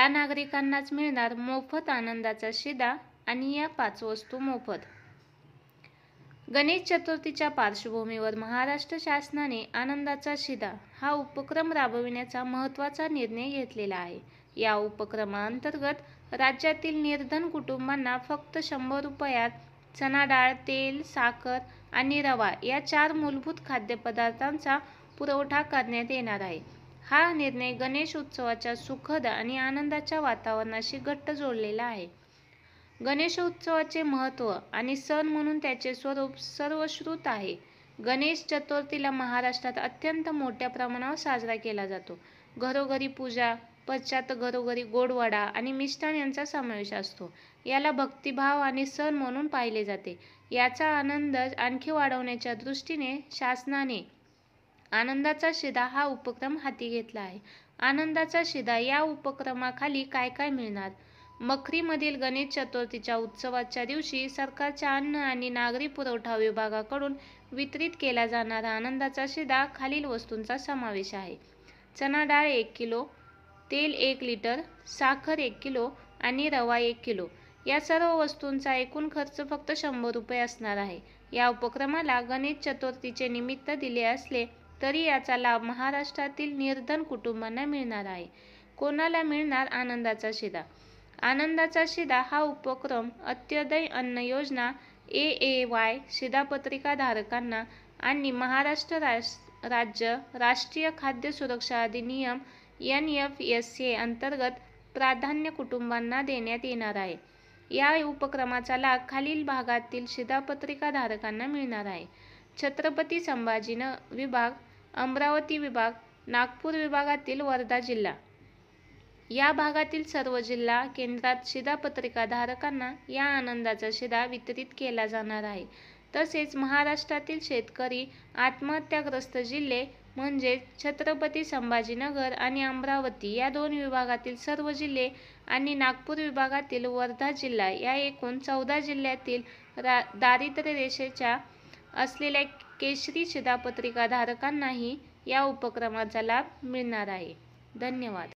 त्या नागरिकांनाच मिळणार मोफत आनंदाचा शिधा आणि या 5 वस्तू मोफत. गणेश चतुर्थीच्या पार्श्वभूमीवर महाराष्ट्र शासनाने आनंदाचा शिधा हा उपक्रम राबविण्याचा महत्त्वाचा निर्णय घेतलेला आहे. या उपक्रमाअंतर्गत राज्यातील निर्धन कुटुंबांना फक्त 100 रुपयात चणा डाळ, तेल, साखर आणि रवा या 4 मूलभूत खाद्यपदार्थांचा पुरवठा करण्यात येणार आहे. हा निर्णय गणेश उत्सवाच्या सुखद आणि आनंदाच्या वातावरणाशी घट्ट जोडलेला आहे. गणेशोत्सवाचे महत्त्व आणि सण म्हणून त्याचे स्वरूप सर्वश्रुत आहे. गणेश चतुर्थीला महाराष्ट्रात अत्यंत मोठ्या प्रमाणावर साजरा केला जातो. घरोघरी पूजा, पश्चात घरोघरी गोडवडा आणि मिष्टान यांचा समावेश असतो. याला भक्तिभाव आणि सण म्हणून पाहिले जाते. याचा आनंद आणखी वाढवण्याच्या दृष्टीने शासनाने आनंदाचा शिधा हा उपक्रम हाती घेतला आहे. आनंदाचा शिधा या उपक्रमाखाली काय काय मिळणार? मखरीमधील गणेश चतुर्थीच्या उत्सवाच्या दिवशी सरकारच्या अन्न आणि नागरी पुरवठा विभागाकडून वितरित केला जाणारा आनंदाचा शिधा खालील वस्तूंचा समावेश आहे. चणा डाळ 1 किलो, तेल 1 लिटर, साखर 1 किलो आणि रवा 1 किलो. या सर्व वस्तूंचा एकूण खर्च फक्त 100 रुपये असणार आहे. या उपक्रमाला गणेश चतुर्थीचे निमित्त दिले असले तरी याचा लाभ महाराष्ट्रातील निर्धन कुटुंबांना मिळणार आहे. कोणाला मिळणार आनंदाचा शिधा? आनंदाचा शिधा हा उपक्रम अंत्योदय अन्न योजना AAY शिधापत्रिका धारकांना आणि महाराष्ट्र राज्य राष्ट्रीय खाद्य सुरक्षा अधिनियम NFSA अंतर्गत प्राधान्य कुटुंबांना देण्यात येणार आहे. या उपक्रमाचा लाभ खालील भागातील शिधापत्रिका धारकांना मिळणार आहे. छत्रपती संभाजीनगर विभाग, अमरावती विभाग, नागपूर विभागातील वर्धा जिल्हा या भागातील सर्व जिल्हा केंद्रात शिधापत्रिका धारकांना या आनंदाचा शिधा वितरित केला जाणार आहे. तसेच महाराष्ट्रातील शेतकरी आत्महत्याग्रस्त जिल्हे म्हणजे छत्रपती संभाजीनगर आणि अमरावती या 2 विभागातील सर्व जिल्हे आणि नागपूर विभागातील वर्धा जिल्हा या एकूण 14 जिल्ह्यातील दारिद्र्य रेषेच्या असलेल्या केशरी शिधापत्रिका धारकांनाही या उपक्रमाचा लाभ मिळणार आहे. धन्यवाद.